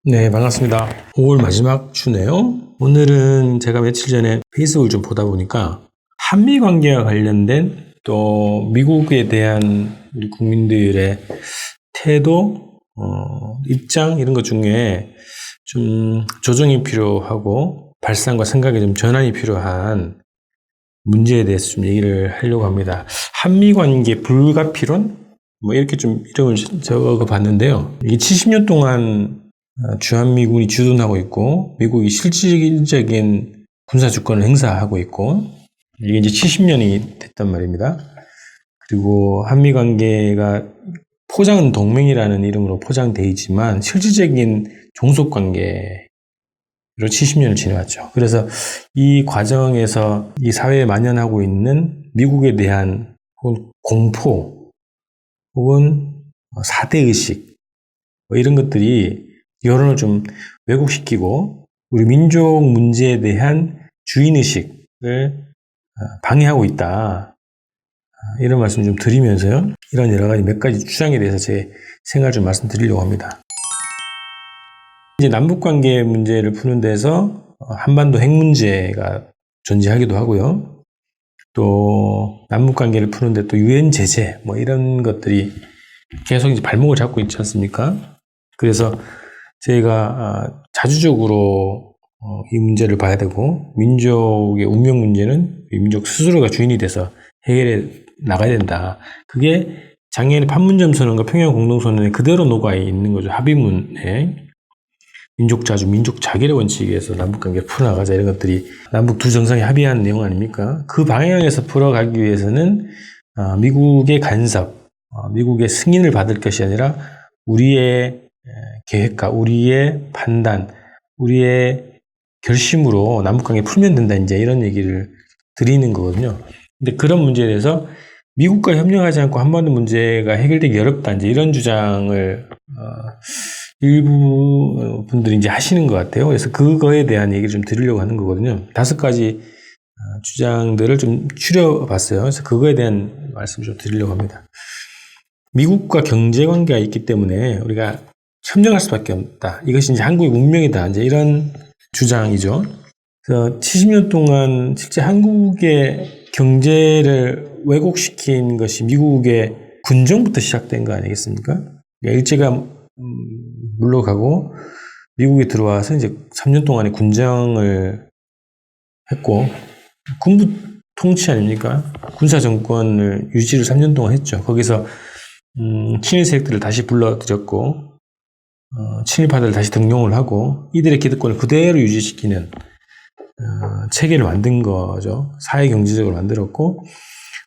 네, 반갑습니다. 5월 마지막 주네요. 오늘은 제가 며칠 전에 페이스북을 좀 보다 보니까 한미 관계와 관련된 또 미국에 대한 우리 국민들의 태도, 입장 이런 것 중에 좀 조정이 필요하고 발상과 생각의 좀 전환이 필요한 문제에 대해서 좀 얘기를 하려고 합니다. 한미 관계 불가피론? 뭐 이렇게 좀 이름을 적어 봤는데요. 이게 70년 동안 주한미군이 주둔하고 있고 미국이 실질적인 군사 주권을 행사하고 있고 이게 이제 70년이 됐단 말입니다. 그리고 한미 관계가 포장은 동맹이라는 이름으로 포장되어 있지만 실질적인 종속 관계로 70년을 지나왔죠. 그래서 이 과정에서 이 사회에 만연하고 있는 미국에 대한 공포 혹은 사대의식 뭐 이런 것들이 여론을 좀 왜곡시키고 우리 민족 문제에 대한 주인의식을 방해하고 있다. 이런 말씀 좀 드리면서요. 이런 여러 가지 몇 가지 주장에 대해서 제 생각을 좀 말씀드리려고 합니다. 이제 남북관계 문제를 푸는 데서 한반도 핵 문제가 존재하기도 하고요. 또 남북관계를 푸는데 또 유엔 제재 뭐 이런 것들이 계속 이제 발목을 잡고 있지 않습니까? 그래서 저희가 자주적으로 이 문제를 봐야 되고 민족의 운명 문제는 민족 스스로가 주인이 돼서 해결해 나가야 된다. 그게 작년에 판문점 선언과 평양 공동선언에 그대로 녹아 있는 거죠. 합의문에 민족자주, 민족자결의 원칙에서 남북관계를 풀어나가자 이런 것들이 남북 두 정상이 합의한 내용 아닙니까? 그 방향에서 풀어가기 위해서는 미국의 간섭, 미국의 승인을 받을 것이 아니라 우리의 계획과 우리의 판단, 우리의 결심으로 남북관계 풀면 된다, 이제 이런 얘기를 드리는 거거든요. 근데 그런 문제에 대해서 미국과 협력하지 않고 한반도 문제가 해결되기 어렵다, 이제 이런 주장을, 일부 분들이 이제 하시는 것 같아요. 그래서 그거에 대한 얘기를 좀 드리려고 하는 거거든요. 5가지 주장들을 좀 추려봤어요. 그래서 그거에 대한 말씀을 좀 드리려고 합니다. 미국과 경제관계가 있기 때문에 우리가 협력할 수밖에 없다. 이것이 이제 한국의 운명이다. 이제 이런 주장이죠. 그래서 70년 동안 실제 한국의 경제를 왜곡시킨 것이 미국의 군정부터 시작된 거 아니겠습니까? 일제가 물러가고 미국에 들어와서 이제 3년 동안의 군정을 했고 군부 통치 아닙니까? 군사 정권을 유지를 3년 동안 했죠. 거기서 친일 세력들을 다시 불러들였고 친일파들을 다시 등용을 하고 이들의 기득권을 그대로 유지시키는 체계를 만든 거죠. 사회경제적으로 만들었고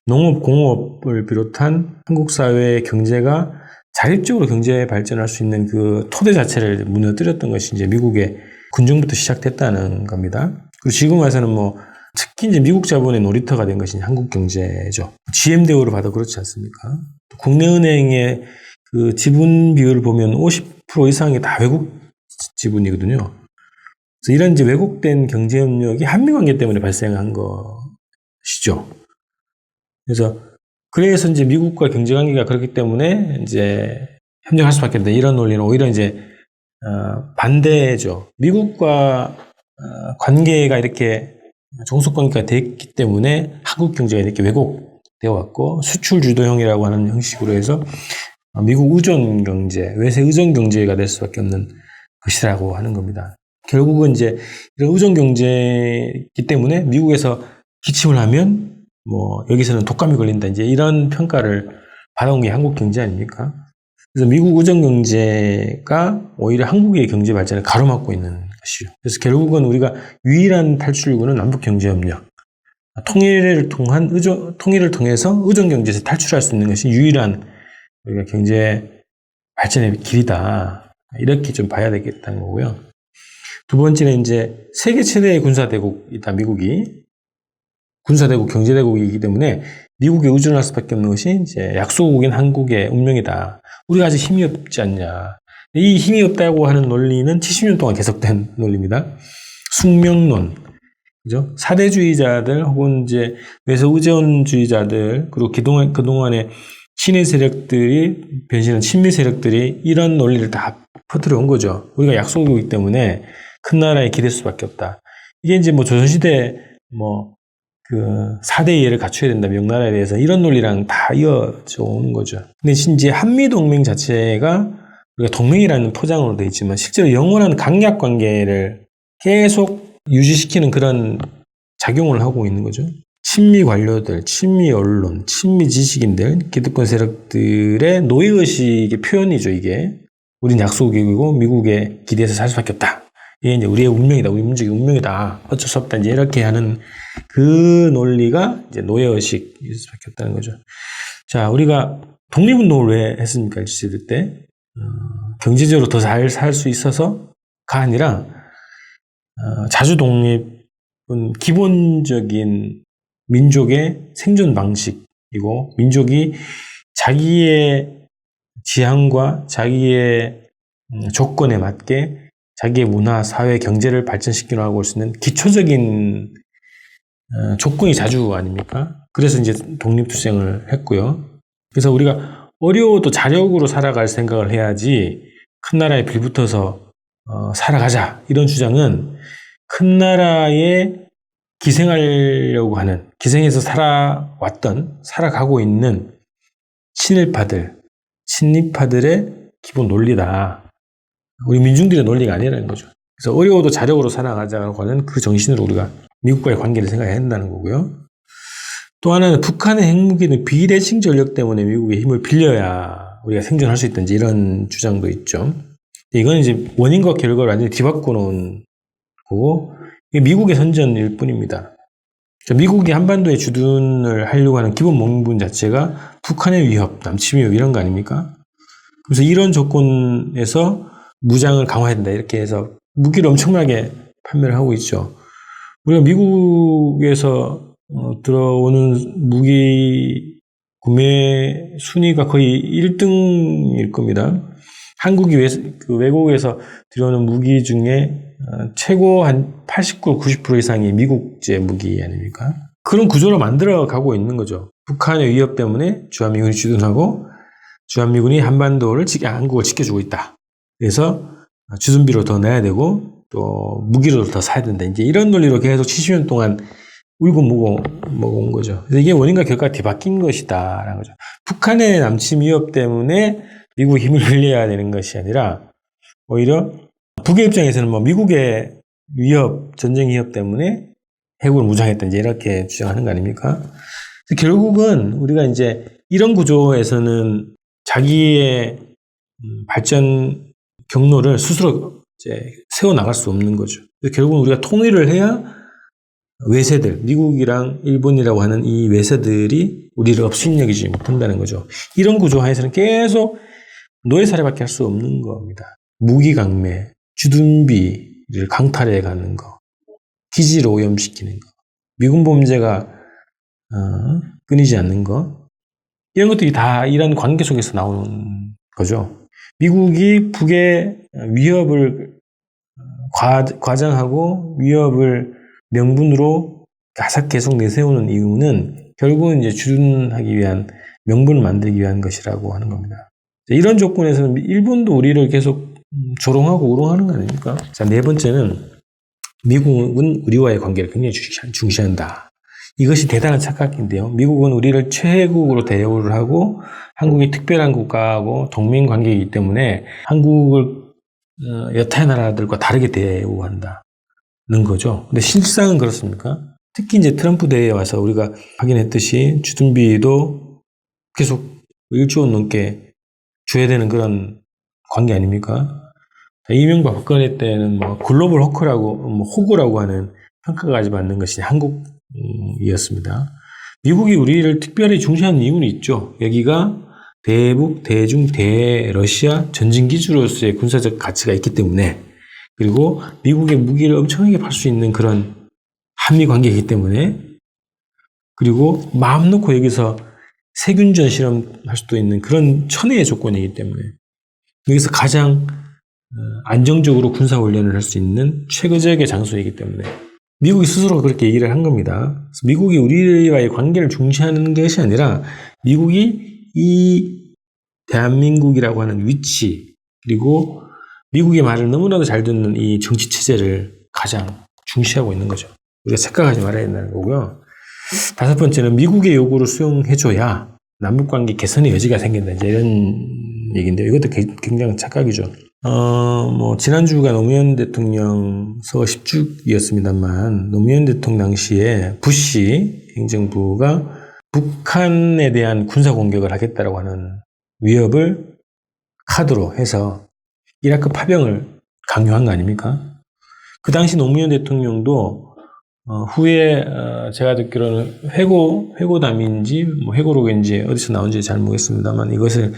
농업, 공업을 비롯한 한국 사회의 경제가 자립적으로 경제 발전할 수 있는 그 토대 자체를 무너뜨렸던 것이 이제 미국의 군정부터 시작됐다는 겁니다. 그리고 지금 와서는 뭐 특히 이제 미국 자본의 놀이터가 된 것이 한국 경제죠. GM 대우를 봐도 그렇지 않습니까? 국내은행의 그 지분 비율을 보면 50% 이상이 다 외국 지분이거든요. 그래서 이런 이제 왜곡된 경제 협력이 한미 관계 때문에 발생한 것이죠. 그래서 이제 미국과 경제 관계가 그렇기 때문에 이제 협력할 수밖에 없다. 이런 논리는 오히려 이제 반대죠. 미국과 관계가 이렇게 종속 관계가 됐기 때문에 한국 경제가 이렇게 왜곡되어 왔고 수출 주도형이라고 하는 형식으로 해서 미국 의존 경제, 외세 의존 경제가 될 수밖에 없는 것이라고 하는 겁니다. 결국은 이제 이런 의존 경제이기 때문에 미국에서 기침을 하면 뭐 여기서는 독감이 걸린다, 이제 이런 평가를 받아온 게 한국 경제 아닙니까? 그래서 미국 의존 경제가 오히려 한국의 경제 발전을 가로막고 있는 것이죠. 그래서 결국은 우리가 유일한 탈출구는 남북 경제 협력, 통일을 통해서 의존 경제에서 탈출할 수 있는 것이 유일한 우리가 경제 발전의 길이다. 이렇게 좀 봐야 되겠다는 거고요. 두 번째는 이제 세계 최대의 군사대국이다, 미국이. 군사대국, 경제대국이기 때문에 미국에 의존할 수밖에 없는 것이 이제 약소국인 한국의 운명이다. 우리가 아직 힘이 없지 않냐. 이 힘이 없다고 하는 논리는 70년 동안 계속된 논리입니다. 숙명론. 그죠? 사대주의자들 혹은 이제 외세 의존주의자들, 그리고 그동안에 친일 세력들이 변신한 친미 세력들이 이런 논리를 다 퍼뜨려 온 거죠. 우리가 약속이기 때문에 큰 나라에 기댈 수밖에 없다. 이게 이제 뭐 조선시대 뭐 그 4대 이해를 갖춰야 된다. 명나라에 대해서 이런 논리랑 다 이어져 오는 거죠. 근데 이제 한미동맹 자체가 우리가 동맹이라는 포장으로 되어 있지만 실제로 영원한 강약 관계를 계속 유지시키는 그런 작용을 하고 있는 거죠. 친미 관료들, 친미 언론, 친미 지식인들, 기득권 세력들의 노예의식의 표현이죠, 이게. 우린 약속이고 미국에 기대서 살 수밖에 없다. 이게 이제 우리의 운명이다, 우리 민족의 운명이다. 어쩔 수 없다. 이제 이렇게 하는 그 논리가 이제 노예의식일 수밖에 없다는 거죠. 자, 우리가 독립운동을 왜 했습니까? 일제시대 때. 경제적으로 더 잘 살 수 있어서가 아니라, 자주 독립은 기본적인 민족의 생존 방식이고, 민족이 자기의 지향과 자기의 조건에 맞게 자기의 문화, 사회, 경제를 발전시키려 하고 올 수 있는 기초적인 조건이 자주 아닙니까? 그래서 이제 독립투쟁을 했고요. 그래서 우리가 어려워도 자력으로 살아갈 생각을 해야지 큰 나라에 빌붙어서 살아가자. 이런 주장은 큰 나라에 기생하려고 하는, 기생해서 살아가고 있는 친일파들의 기본 논리다. 우리 민중들의 논리가 아니라는 거죠. 그래서 어려워도 자력으로 살아가자고 하는 그 정신으로 우리가 미국과의 관계를 생각해야 한다는 거고요. 또 하나는 북한의 핵무기는 비대칭 전력 때문에 미국의 힘을 빌려야 우리가 생존할 수 있든지 이런 주장도 있죠. 이건 이제 원인과 결과를 완전히 뒤바꿔 놓은 거고, 이게 미국의 선전일 뿐입니다. 미국이 한반도에 주둔을 하려고 하는 기본 명분 자체가 북한의 위협, 남침 위협 이런 거 아닙니까? 그래서 이런 조건에서 무장을 강화해야 된다. 이렇게 해서 무기를 엄청나게 판매를 하고 있죠. 우리가 미국에서 들어오는 무기 구매 순위가 거의 1등일 겁니다. 한국이 외국에서 들어오는 무기 중에 최고 한 89, 90% 이상이 미국제 무기 아닙니까? 그런 구조로 만들어 가고 있는 거죠. 북한의 위협 때문에 주한미군이 주둔하고 주한미군이 한반도를 한국을 지켜주고 있다. 그래서 주둔비로 더 내야 되고 또 무기로 더 사야 된다. 이제 이런 논리로 계속 70년 동안 울고 먹어온 거죠. 그래서 이게 원인과 결과가 뒤바뀐 것이다라는 거죠. 북한의 남침 위협 때문에 미국의 힘을 빌려야 되는 것이 아니라 오히려 북의 입장에서는 뭐 미국의 위협, 전쟁 위협 때문에 해국을 무장했다. 이제 이렇게 주장하는 거 아닙니까? 결국은 우리가 이제 이런 구조에서는 자기의 발전 경로를 스스로 이제 세워나갈 수 없는 거죠. 결국은 우리가 통일을 해야 외세들, 미국이랑 일본이라고 하는 이 외세들이 우리를 업신여기지 못한다는 거죠. 이런 구조 하에서는 계속 노예살해밖에 할 수 없는 겁니다. 무기 강매, 주둔비를 강탈해 가는 거, 기지를 오염시키는 거, 미군 범죄가 끊이지 않는 거, 이런 것들이 다 이런 관계 속에서 나오는 거죠. 미국이 북의 위협을 과장하고 위협을 명분으로 계속 내세우는 이유는 결국은 이제 주둔하기 위한 명분을 만들기 위한 것이라고 하는 겁니다. 이런 조건에서는 일본도 우리를 계속 조롱하고 우롱하는 거 아닙니까? 자, 네 번째는 미국은 우리와의 관계를 굉장히 중시한다. 이것이 대단한 착각인데요. 미국은 우리를 최애국으로 대우를 하고 한국이 특별한 국가하고 동맹 관계이기 때문에 한국을 여타의 나라들과 다르게 대우한다는 거죠. 근데 실상은 그렇습니까? 특히 이제 트럼프 대회에 와서 우리가 확인했듯이 주둔비도 계속 1조 원 넘게 줘야 되는 그런 관계 아닙니까? 이명박 박근혜 때는 뭐 글로벌 호구라고 하는 평가가 받는 것이 한국이었습니다. 미국이 우리를 특별히 중시하는 이유는 있죠. 여기가 대북, 대중, 대러시아 전진기지로서의 군사적 가치가 있기 때문에, 그리고 미국의 무기를 엄청나게 팔 수 있는 그런 한미 관계이기 때문에, 그리고 마음 놓고 여기서 세균전 실험할 수도 있는 그런 천혜의 조건이기 때문에, 여기서 가장 안정적으로 군사훈련을 할 수 있는 최고적의 장소이기 때문에 미국이 스스로 그렇게 얘기를 한 겁니다. 그래서 미국이 우리와의 관계를 중시하는 것이 아니라 미국이 이 대한민국이라고 하는 위치, 그리고 미국의 말을 너무나도 잘 듣는 이 정치 체제를 가장 중시하고 있는 거죠. 우리가 착각하지 말아야 된다는 거고요. 다섯 번째는 미국의 요구를 수용해줘야 남북관계 개선의 여지가 생긴다. 이제 이런 얘기인데요. 이것도 굉장히 착각이죠. 지난주가 노무현 대통령 서 10주기였습니다만, 노무현 대통령 당시에 부시 행정부가 북한에 대한 군사 공격을 하겠다라고 하는 위협을 카드로 해서 이라크 파병을 강요한 거 아닙니까? 그 당시 노무현 대통령도 후에 제가 듣기로는 회고담인지 회고록인지 어디서 나온지 잘 모르겠습니다만 이것을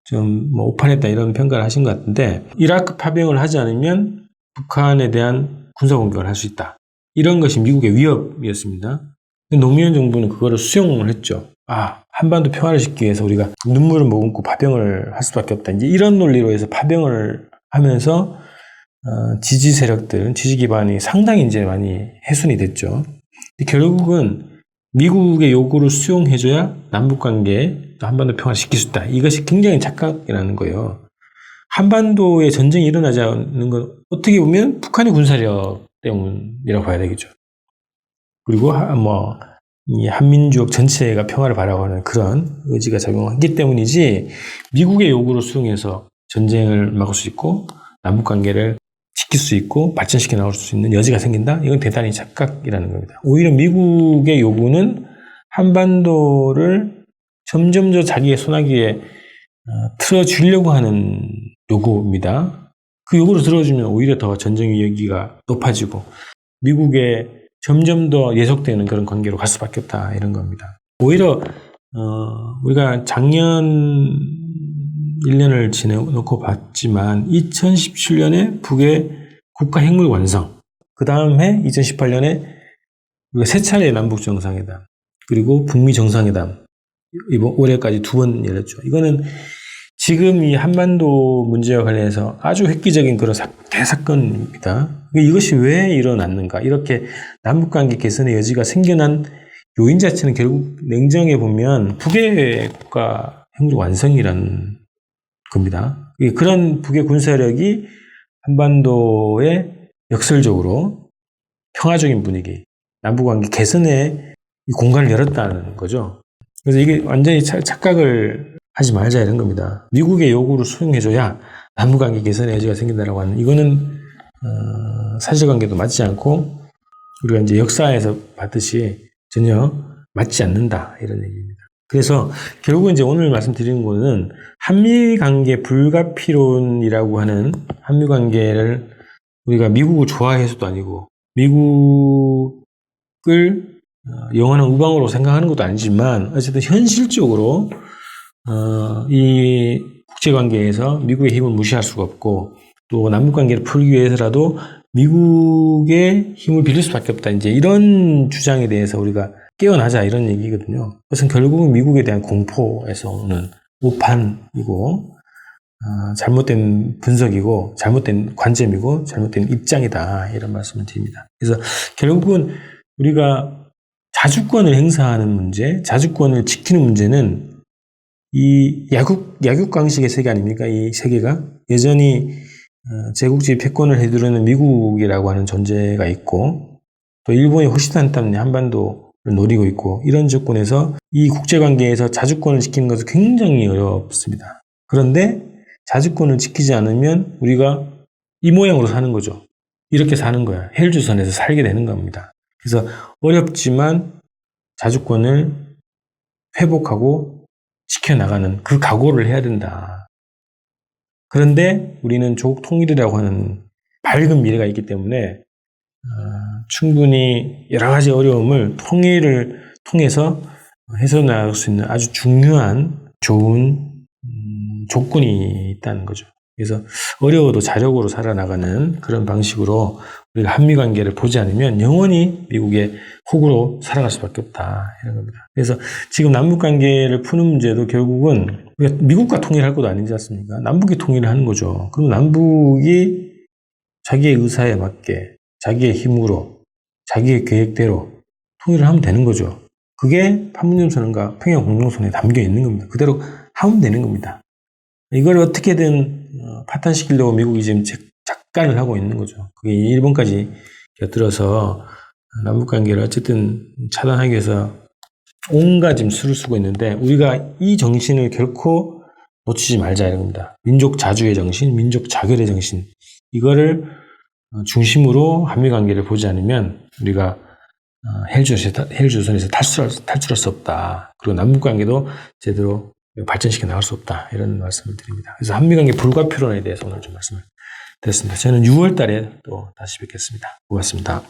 좀 오판했다 이런 평가를 하신 것 같은데, 이라크 파병을 하지 않으면 북한에 대한 군사 공격을 할 수 있다. 이런 것이 미국의 위협이었습니다. 노무현 정부는 그거를 수용을 했죠. 한반도 평화를 짓기 위해서 우리가 눈물을 머금고 파병을 할 수밖에 없다. 이제 이런 논리로 해서 파병을 하면서 지지 세력들은 지지 기반이 상당히 이제 많이 훼손이 됐죠. 결국은 미국의 요구를 수용해줘야 남북관계 또 한반도 평화를 시킬 수 있다. 이것이 굉장히 착각이라는 거예요. 한반도에 전쟁이 일어나지 않는 건 어떻게 보면 북한의 군사력 때문이라고 봐야 되겠죠. 그리고 이 한민족 전체가 평화를 바라보는 그런 의지가 작용하기 때문이지, 미국의 요구를 수용해서 전쟁을 막을 수 있고 남북관계를 지킬 수 있고 발전시켜 나갈 수 있는 여지가 생긴다? 이건 대단히 착각이라는 겁니다. 오히려 미국의 요구는 한반도를 점점 더 자기의 손아귀에 틀어주려고 하는 요구입니다. 그 요구를 들어주면 오히려 더 전쟁 위기가 높아지고 미국의 점점 더 예속되는 그런 관계로 갈 수밖에 없다, 이런 겁니다. 오히려 우리가 작년 1년을 지내놓고 봤지만 2017년에 북의 국가 핵무기 완성, 그 다음 해 2018년에 우리가 세 차례 남북 정상회담, 그리고 북미 정상회담 이번 올해까지 2번 열렸죠. 이거는 지금 이 한반도 문제와 관련해서 아주 획기적인 그런 대사건입니다. 이것이 왜 일어났는가? 이렇게 남북관계 개선의 여지가 생겨난 요인 자체는 결국 냉정해 보면 북의 국가 핵무기 완성이라는 겁니다. 그런 북의 군사력이 한반도에 역설적으로 평화적인 분위기, 남북관계 개선에 공간을 열었다는 거죠. 그래서 이게 완전히 착각을 하지 말자, 이런 겁니다. 미국의 요구를 수용해줘야 남북관계 개선의 여지가 생긴다라고 하는, 이거는 사실관계도 맞지 않고 우리가 이제 역사에서 봤듯이 전혀 맞지 않는다, 이런 얘기입니다. 그래서 결국은 이제 오늘 말씀드리는 거는 한미관계 불가피론이라고 하는, 한미관계를 우리가 미국을 좋아해서도 아니고 미국을 영원한 우방으로 생각하는 것도 아니지만 어쨌든 현실적으로 이 국제관계에서 미국의 힘을 무시할 수가 없고, 또 남북관계를 풀기 위해서라도 미국의 힘을 빌릴 수밖에 없다. 이제 이런 주장에 대해서 우리가 깨어나자, 이런 얘기거든요. 그것은 결국은 미국에 대한 공포에서 오는 오판이고, 잘못된 분석이고, 잘못된 관점이고, 잘못된 입장이다, 이런 말씀을 드립니다. 그래서 결국은 우리가 자주권을 행사하는 문제, 자주권을 지키는 문제는 이 약육강식의 세계 아닙니까? 이 세계가 여전히 제국주의 패권을 해두려는 미국이라고 하는 존재가 있고, 또 일본이 호시탄탄 한반도를 노리고 있고, 이런 조건에서 이 국제관계에서 자주권을 지키는 것은 굉장히 어렵습니다. 그런데 자주권을 지키지 않으면 우리가 이 모양으로 사는 거죠. 이렇게 사는 거야. 헬조선에서 살게 되는 겁니다. 그래서 어렵지만 자주권을 회복하고 지켜나가는 그 각오를 해야 된다. 그런데 우리는 조국 통일이라고 하는 밝은 미래가 있기 때문에 충분히 여러 가지 어려움을 통일을 통해서 해소나갈 수 있는 아주 중요한 좋은 조건이 있다는 거죠. 그래서 어려워도 자력으로 살아나가는 그런 방식으로 우리가 한미관계를 보지 않으면 영원히 미국의 호구로 살아갈 수밖에 없다, 이런 겁니다. 그래서 지금 남북관계를 푸는 문제도 결국은 우리가 미국과 통일할 것도 아니지 않습니까? 남북이 통일을 하는 거죠. 그럼 남북이 자기의 의사에 맞게 자기의 힘으로 자기의 계획대로 통일을 하면 되는 거죠. 그게 판문점 선언과 평양 공동선언에 담겨 있는 겁니다. 그대로 하면 되는 겁니다. 이걸 어떻게든 파탄시키려고 미국이 지금 작간을 하고 있는 거죠. 그게 일본까지 곁들어서 남북관계를 어쨌든 차단하기 위해서 온갖 지금 수를 쓰고 있는데 우리가 이 정신을 결코 놓치지 말자 이런 겁니다. 민족 자주의 정신, 민족 자결의 정신 이거를 중심으로 한미관계를 보지 않으면 우리가 헬조선에서 탈출할 수 없다. 그리고 남북관계도 제대로 발전시켜 나갈 수 없다. 이런 말씀을 드립니다. 그래서 한미관계 불가피론에 대해서 오늘 좀 말씀을 드렸습니다. 저는 6월 달에 또 다시 뵙겠습니다. 고맙습니다.